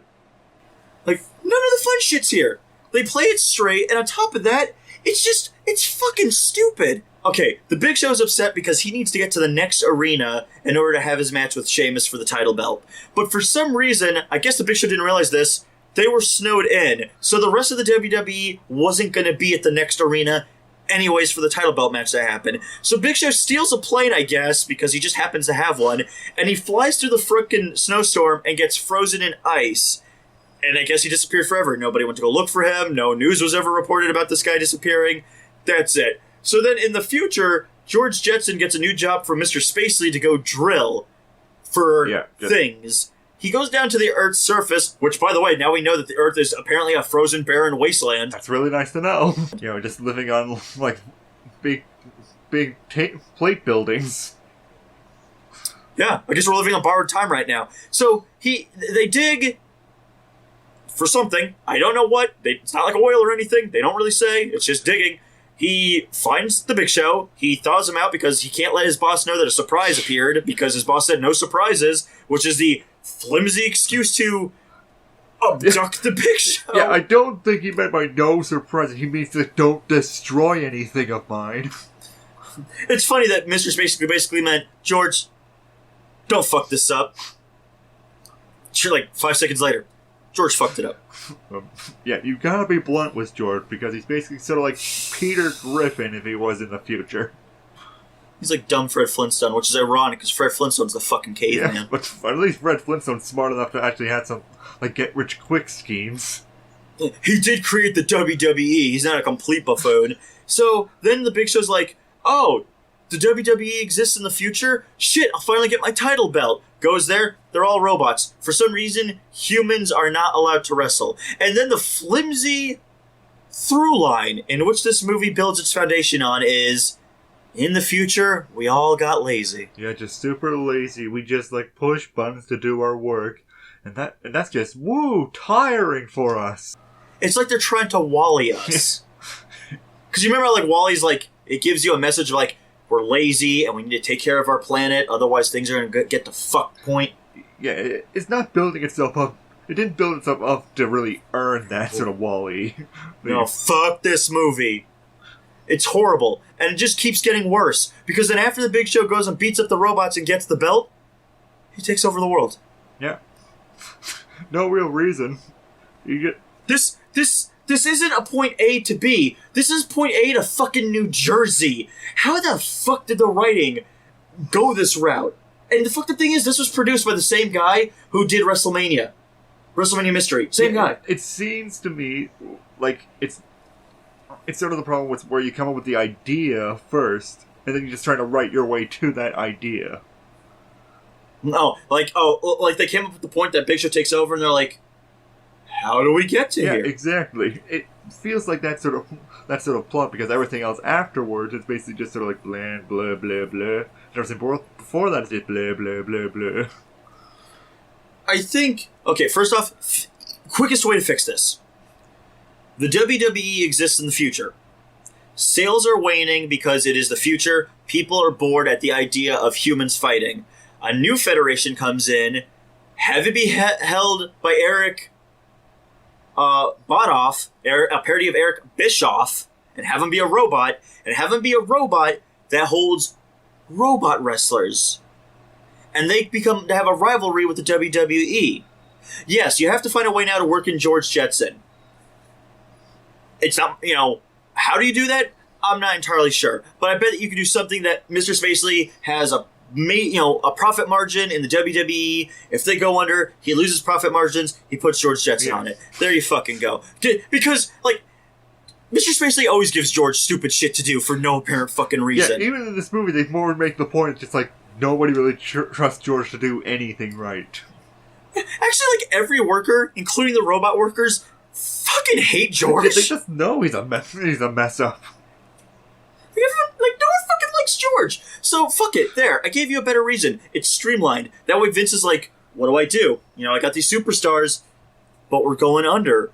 Like, none of the fun shit's here. They play it straight, and on top of that, it's fucking stupid. Okay, the Big Show's upset because he needs to get to the next arena in order to have his match with Sheamus for the title belt. But for some reason, I guess the Big Show didn't realize this, they were snowed in, so the rest of the WWE wasn't going to be at the next arena anyways for the title belt match to happen. So Big Show steals a plane, I guess, because he just happens to have one, and he flies through the frickin' snowstorm and gets frozen in ice. And I guess he disappeared forever. Nobody went to go look for him. No news was ever reported about this guy disappearing. That's it. So then in the future, George Jetson gets a new job from Mr. Spacely to go drill for things. He goes down to the Earth's surface, which, by the way, now we know that the Earth is apparently a frozen, barren wasteland. That's really nice to know. Just living on, like, big plate buildings. Yeah, I guess we're living on borrowed time right now. So they dig for something. I don't know what. It's not like oil or anything. They don't really say. It's just digging. He finds the Big Show. He thaws him out because he can't let his boss know that a surprise appeared because his boss said no surprises, which is the flimsy excuse to abduct the Big Show. Yeah, I don't think he meant by no surprises. He means that don't destroy anything of mine. It's funny that Mr. Spacely basically meant, George, don't fuck this up. Sure, like 5 seconds later, George fucked it up. Yeah, you gotta be blunt with George, because he's basically sort of like Peter Griffin if he was in the future. He's like dumb Fred Flintstone, which is ironic, because Fred Flintstone's the fucking caveman. Yeah, but at least Fred Flintstone's smart enough to actually have some, like, get-rich-quick schemes. He did create the WWE, he's not a complete buffoon. So, then the Big Show's like, oh, the WWE exists in the future? Shit, I'll finally get my title belt. Goes there, they're all robots. For some reason, humans are not allowed to wrestle. And then the flimsy through line in which this movie builds its foundation on is, In the future, we all got lazy. Yeah, just super lazy. We just like push buttons to do our work, and that's just tiring for us. It's like they're trying to Wall-E us. Because you remember, like, Wall-E's like, it gives you a message of, like, we're lazy and we need to take care of our planet, otherwise things are going to get the fuck point. Yeah, it's not building itself up. It didn't build itself up to really earn that sort of Wall-E. No, fuck this movie. It's horrible, and it just keeps getting worse. Because then after the Big Show goes and beats up the robots and gets the belt, he takes over the world. Yeah. No real reason. You get This isn't a point A to B. This is point A to fucking New Jersey. How the fuck did the writing go this route? And the fucked up thing is, this was produced by the same guy who did WrestleMania. WrestleMania Mystery. Same guy. It seems to me like it's sort of the problem with where you come up with the idea first, and then you're just trying to write your way to that idea. No, like they came up with the point that Big Show takes over, and they're like, how do we get to here? Yeah, exactly. It feels like that sort of plot, because everything else afterwards is basically just sort of like blah, blah, blah, blah. And everything before that is just blah, blah, blah, blah. I think, okay, first off, quickest way to fix this. The WWE exists in the future. Sales are waning because it is the future. People are bored at the idea of humans fighting. A new federation comes in, have it be held by Eric Botoff, a parody of Eric Bischoff, and have him be a robot, that holds robot wrestlers. And they have a rivalry with the WWE. Yes, you have to find a way now to work in George Jetson. It's not, how do you do that? I'm not entirely sure. But I bet that you could do something that Mr. Spacely has a profit margin in the WWE. If they go under, he loses profit margins, he puts George Jetson on it. There you fucking go. Because, like, Mr. Spacely always gives George stupid shit to do for no apparent fucking reason. Yeah, even in this movie, they more make the point, it's just like, nobody really trusts George to do anything right. Actually, like, every worker, including the robot workers, fucking hate George. They just know he's a mess up. No one fucking likes George. So, fuck it. There, I gave you a better reason. It's streamlined. That way Vince is like, what do I do? I got these superstars, but we're going under.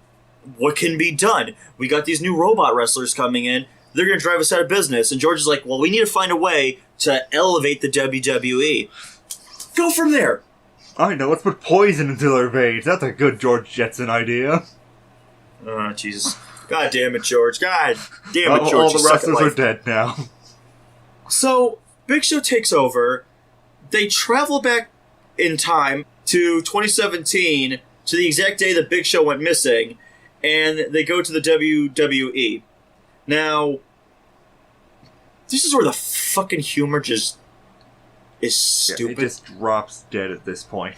What can be done? We got these new robot wrestlers coming in. They're going to drive us out of business. And George is like, well, we need to find a way to elevate the WWE. Go from there. I know, let's put poison into their veins. That's a good George Jetson idea. Oh, Jesus. God damn it, George. God damn it, George. All the wrestlers are dead now. So, Big Show takes over. They travel back in time to 2017, to the exact day that Big Show went missing, and they go to the WWE. Now, this is where the fucking humor just is stupid. It just drops dead at this point.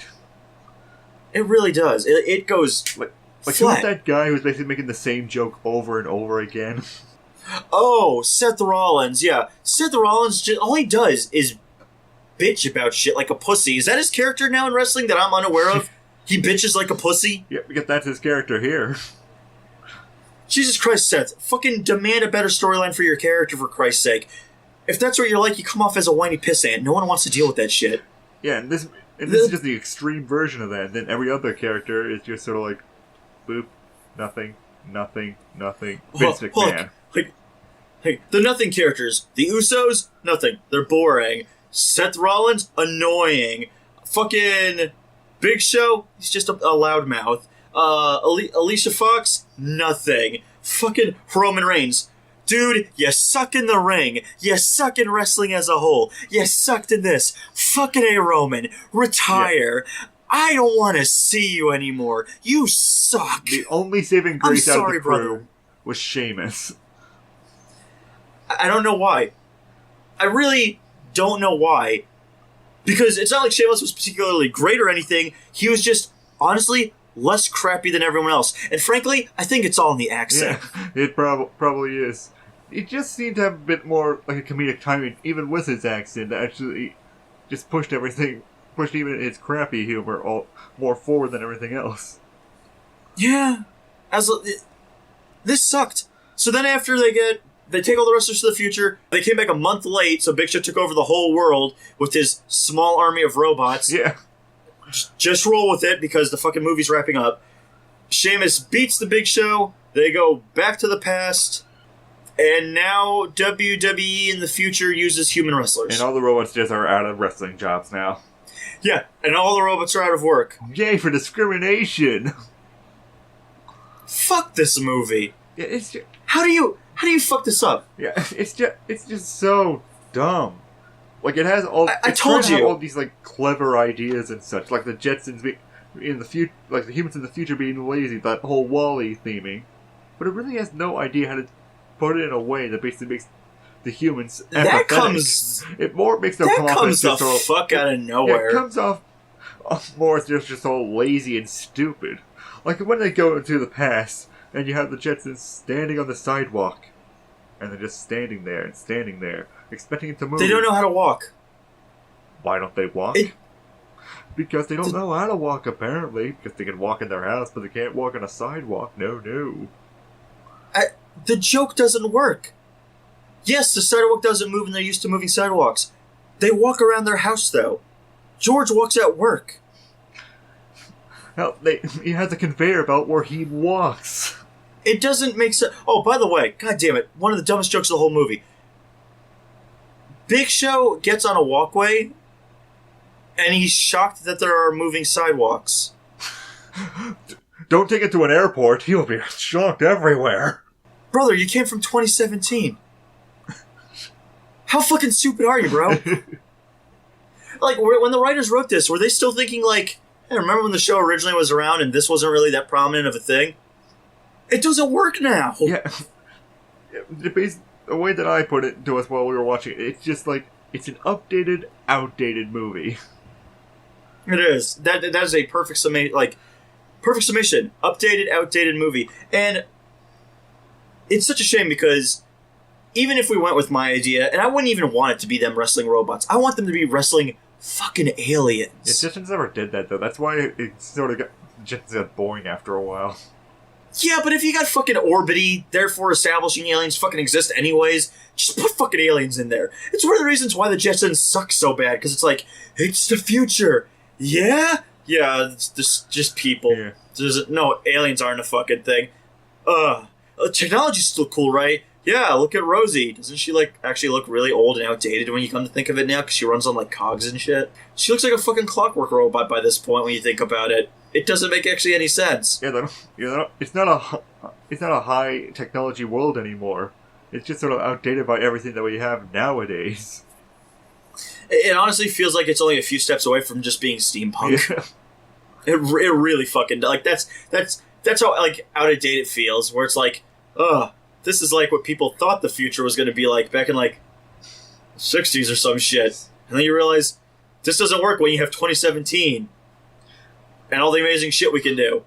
It really does. It goes Like flat. who's that guy who's basically making the same joke over and over again? Oh, Seth Rollins, yeah. Seth Rollins, all he does is bitch about shit like a pussy. Is that his character now in wrestling that I'm unaware of? He bitches like a pussy? Yeah, because that's his character here. Jesus Christ, Seth. Fucking demand a better storyline for your character, for Christ's sake. If that's what you're like, you come off as a whiny pissant. No one wants to deal with that shit. Yeah, and this is just the extreme version of that. Then every other character is just sort of like, boop, nothing, nothing, nothing. Vince McMahon. Like, the nothing characters. The Usos, nothing. They're boring. Seth Rollins, annoying. Fucking Big Show, he's just a loudmouth. Alicia Fox, nothing. Fucking Roman Reigns. Dude, you suck in the ring. You suck in wrestling as a whole. You sucked in this. Fucking A, Roman. Retire. Yeah. I don't want to see you anymore. You suck. The only saving grace out of the crew brother. Was Sheamus. I don't know why. I really don't know why. Because it's not like Sheamus was particularly great or anything. He was just, honestly, less crappy than everyone else. And frankly, I think it's all in the accent. Yeah, it probably is. He just seemed to have a bit more like a comedic timing, even with his accent, that actually just pushed even his crappy humor more forward than everything else. Yeah. This sucked. So then after they get they take all the wrestlers to the future. They came back a month late, so Big Show took over the whole world with his small army of robots. Yeah. Just roll with it because the fucking movie's wrapping up. Sheamus beats the Big Show. They go back to the past. And now WWE in the future uses human wrestlers. And all the robots just are out of wrestling jobs now. Yeah, and all the robots are out of work. Yay for discrimination! Fuck this movie. Yeah, it's just, How do you fuck this up? yeah, it's just so dumb. Like it has all. I told you all these like clever ideas and such, like the Jetsons in the future, like the humans in the future being lazy, that whole Wall-E theming. But it really has no idea how to put it in a way that basically makes the humans empathetic. It more makes them come off as the just fuck out of nowhere. It comes off more as just all lazy and stupid. Like when they go into the past and you have the Jetsons standing on the sidewalk, and they're just standing there, expecting it to move. They don't know how to walk. Why don't they walk? Because they don't know how to walk, apparently. Because they can walk in their house, but they can't walk on a sidewalk. No. The joke doesn't work. Yes, the sidewalk doesn't move and they're used to moving sidewalks. They walk around their house, though. George walks at work. Hell, he has a conveyor belt where he walks. It doesn't make sense. Oh, by the way, god damn it, one of the dumbest jokes of the whole movie. Big Show gets on a walkway, and he's shocked that there are moving sidewalks. Don't take it to an airport. He'll be shocked everywhere. Brother, you came from 2017. How fucking stupid are you, bro? Like, when the writers wrote this, were they still thinking, like, hey, remember when the show originally was around and this wasn't really that prominent of a thing? It doesn't work now. Yeah. The way that I put it to us while we were watching it, it's just like, it's an updated, outdated movie. It is. That is a perfect summation. Updated, outdated movie. And it's such a shame because even if we went with my idea, and I wouldn't even want it to be them wrestling robots. I want them to be wrestling fucking aliens. Jetsons never did that, though. That's why it sort of got boring after a while. Yeah, but if you got fucking Orbity, therefore establishing aliens fucking exist anyways, just put fucking aliens in there. It's one of the reasons why the Jetsons suck so bad, because it's like, it's the future. Yeah? Yeah, it's just people. Yeah. No, aliens aren't a fucking thing. Technology's still cool, right? Yeah, look at Rosie. Doesn't she, like, actually look really old and outdated when you come to think of it now, because she runs on, like, cogs and shit? She looks like a fucking clockwork robot by this point when you think about it. It doesn't make actually any sense. Yeah, it's not a high technology world anymore. It's just sort of outdated by everything that we have nowadays. It honestly feels like it's only a few steps away from just being steampunk. Yeah. It really fucking, like, that's how, like, out of date it feels, where it's like, this is like what people thought the future was going to be like back in, like, 60s or some shit. And then you realize, this doesn't work when you have 2017. And all the amazing shit we can do.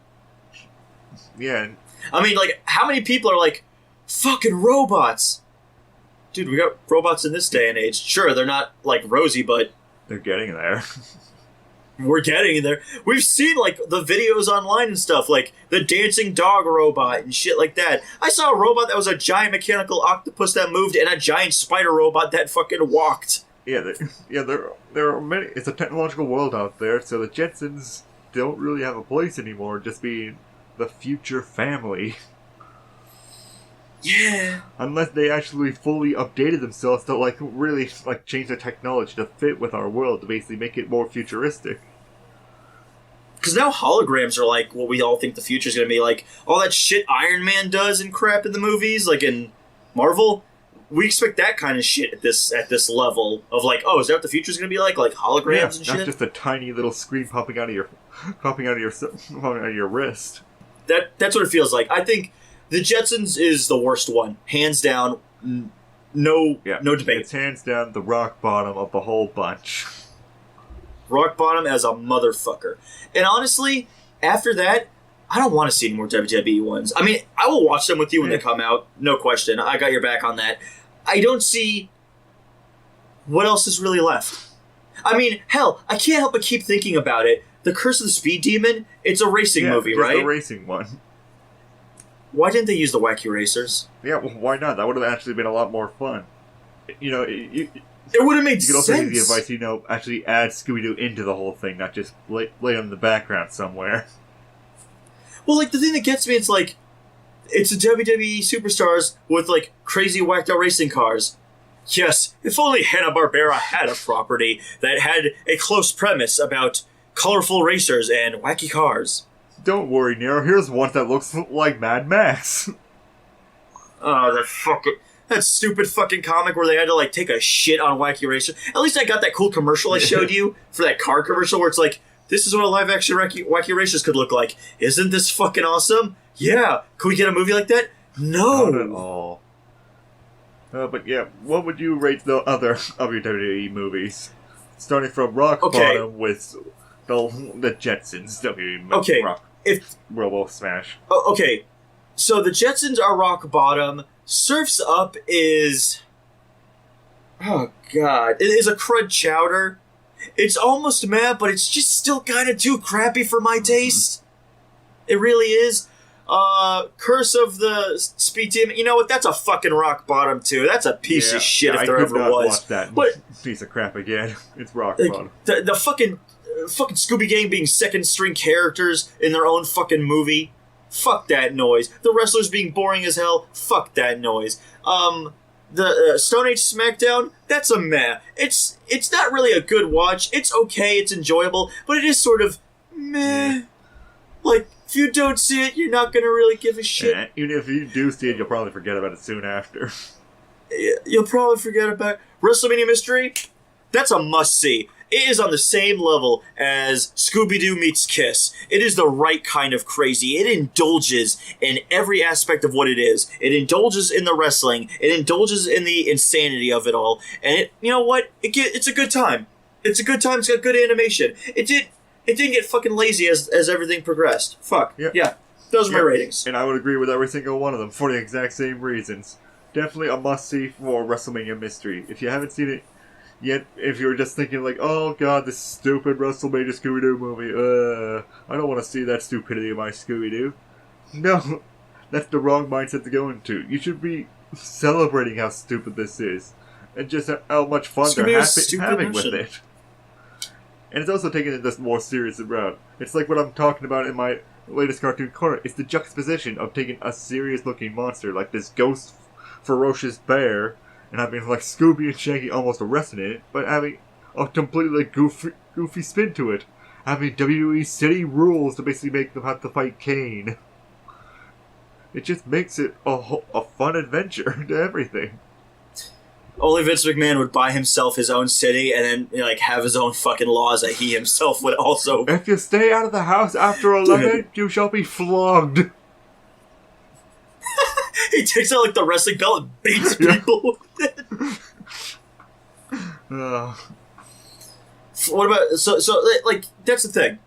Yeah. I mean, like, how many people are like, fucking robots? Dude, we got robots in this day and age. Sure, they're not, like, rosy, but... They're getting there. We're getting there. We've seen, like, the videos online and stuff, like the dancing dog robot and shit like that. I saw a robot that was a giant mechanical octopus that moved and a giant spider robot that fucking walked. Yeah, there are many... It's a technological world out there, so the Jetsons don't really have a place anymore, just being the future family. Yeah. Unless they actually fully updated themselves to, like, really, like, change the technology to fit with our world, to basically make it more futuristic. Because now holograms are, like, what we all think the future's gonna be. Like, all that shit Iron Man does and crap in the movies, like in Marvel, we expect that kind of shit at this level of, like, oh, is that what the future's gonna be like? Like, holograms and shit? Not just a tiny little screen popping out of your wrist. That's what it feels like. I think the Jetsons is the worst one. Hands down, no debate. It's hands down the rock bottom of the whole bunch. Rock bottom as a motherfucker. And honestly, after that, I don't want to see any more WWE ones. I mean, I will watch them with you when they come out. No question. I got your back on that. I don't see what else is really left. I mean, hell, I can't help but keep thinking about it. The Curse of the Speed Demon, it's a racing movie, right? It's a racing one. Why didn't they use the wacky racers? Yeah, well, why not? That would have actually been a lot more fun. You know, It would have made you could also sense. give the advice, you know, actually add Scooby-Doo into the whole thing, not just lay it in the background somewhere. Well, like, the thing that gets me, it's like, it's a WWE superstars with, like, crazy whacked out racing cars. Yes, if only Hanna-Barbera had a property that had a close premise about colorful racers and wacky cars. Don't worry, Nero. Here's one that looks like Mad Max. Oh, that stupid fucking comic where they had to, like, take a shit on wacky racers. At least I got that cool commercial I showed you for that car commercial where it's like, this is what a live-action wacky racers could look like. Isn't this fucking awesome? Yeah. Could we get a movie like that? No. Not at all. But yeah, what would you rate the other of your WWE movies? Starting from rock bottom with the Jetsons, WWE rock Robo Smash. Okay, so the Jetsons are rock bottom. Surf's Up is... Oh, God. It is a crud chowder. It's almost meh, but it's just still kind of too crappy for my taste. It really is. Curse of the Speed Team. You know what? That's a fucking rock bottom, too. That's a piece of shit if there ever was. I could not watch that piece of crap again. It's rock bottom. The fucking Scooby Gang being second-string characters in their own fucking movie. Fuck that noise. The wrestlers being boring as hell. Fuck that noise. The Stone Age Smackdown, that's a meh. It's not really a good watch. It's okay, it's enjoyable, but it is sort of meh. Like, if you don't see it, you're not gonna really give a shit. Yeah, even if you do see it, you'll probably forget about it soon after. You'll probably forget about WrestleMania Mystery. That's a must-see. It is on the same level as Scooby-Doo meets Kiss. It is the right kind of crazy. It indulges in every aspect of what it is. It indulges in the wrestling. It indulges in the insanity of it all. And you know what? It's a good time. It's a good time. It's got good animation. It didn't get fucking lazy as everything progressed. Fuck. Yep. Yeah. Those are my ratings. And I would agree with every single one of them for the exact same reasons. Definitely a must-see for WrestleMania Mystery. If you haven't seen it yet, if you're just thinking like, oh god, this stupid WrestleMania Scooby-Doo movie, I don't want to see that stupidity in my Scooby-Doo. No, that's the wrong mindset to go into. You should be celebrating how stupid this is. And just how much fun they're having with it. And it's also taking it this more serious route. It's like what I'm talking about in my latest cartoon corner. It's the juxtaposition of taking a serious-looking monster like this ghost ferocious bear and having like Scooby and Shaggy almost arresting it, but having a completely goofy spin to it. Having WWE City rules to basically make them have to fight Kane. It just makes it a fun adventure to everything. Only Vince McMahon would buy himself his own city and then like have his own fucking laws that he himself would also... If you stay out of the house after 11, you shall be flogged. He takes out like the wrestling belt and beats people with it. What about... So like, that's the thing.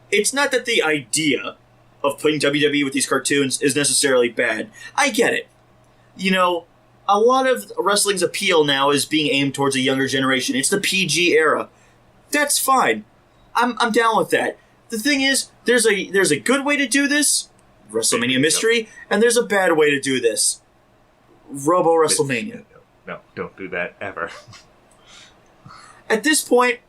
It's not that the idea of putting WWE with these cartoons is necessarily bad. I get it. You know... A lot of wrestling's appeal now is being aimed towards a younger generation. It's the PG era. That's fine. I'm down with that. The thing is, there's a good way to do this, WrestleMania Mystery, and there's a bad way to do this, Robo-Wrestlemania. No, don't do that ever. At this point,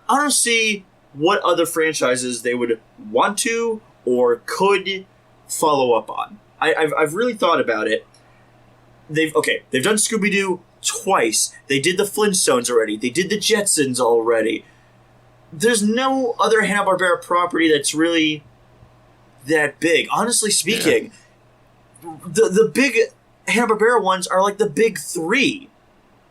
I don't see what other franchises they would want to or could follow up on. I've really thought about it. They've done Scooby-Doo twice. They did the Flintstones already. They did the Jetsons already. There's no other Hanna-Barbera property that's really that big. Honestly speaking, the big Hanna-Barbera ones are like the big three.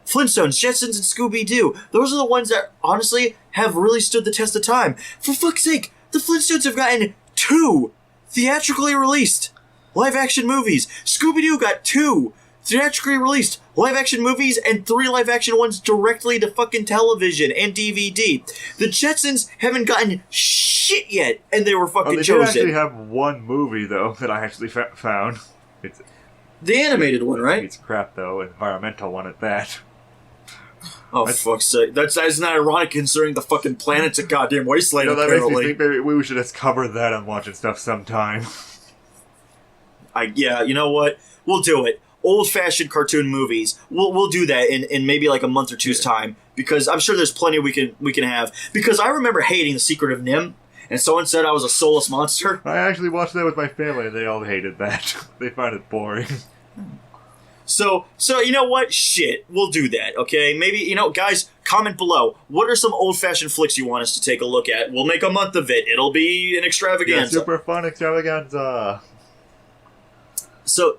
Flintstones, Jetsons, and Scooby-Doo. Those are the ones that, honestly, have really stood the test of time. For fuck's sake, the Flintstones have gotten 2 theatrically released live-action movies. Scooby-Doo got 2 theatrically released live-action movies and 3 live-action ones directly to fucking television and DVD. The Jetsons haven't gotten shit yet, and they were fucking chosen. They did actually have one movie, though, that I actually found. It's the animated one, right? It's crap, though. An environmental one at that. Oh, fuck's sake. That's not ironic considering the fucking planet's a goddamn wasteland, That apparently. makes me think maybe we should just cover that on Watching Stuff sometime. Yeah, you know what? We'll do it. Old-fashioned cartoon movies. We'll do that in maybe like a month or two's time, because I'm sure there's plenty we can have. Because I remember hating The Secret of Nim, and someone said I was a soulless monster. I actually watched that with my family, and they all hated that. They find it boring. So you know what? Shit, we'll do that, okay? Maybe, guys, comment below. What are some old-fashioned flicks you want us to take a look at? We'll make a month of it. It'll be an extravaganza. Yeah, super fun extravaganza. So,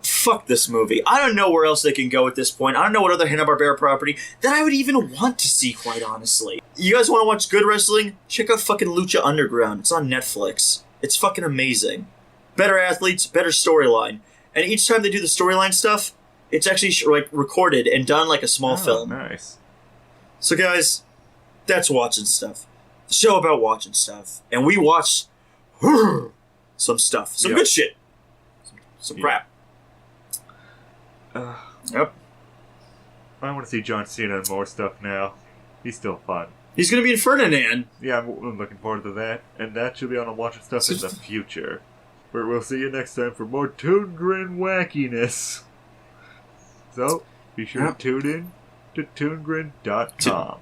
fuck this movie. I don't know where else they can go at this point. I don't know what other Hanna-Barbera property that I would even want to see, quite honestly. You guys want to watch good wrestling? Check out fucking Lucha Underground. It's on Netflix. It's fucking amazing. Better athletes, better storyline. And each time they do the storyline stuff, it's actually recorded and done like a small film. Nice. So guys, that's Watchin' Stuff. The show about watching stuff. And we watch some stuff. Some good shit. Some crap. Yep. I want to see John Cena and more stuff now. He's still fun. He's going to be in Ferdinand. Yeah, I'm looking forward to that. And that should be on Watchin' Stuff in the future. Where we'll see you next time for more ToonGrin wackiness. So, be sure to tune in to ToonGrin.com.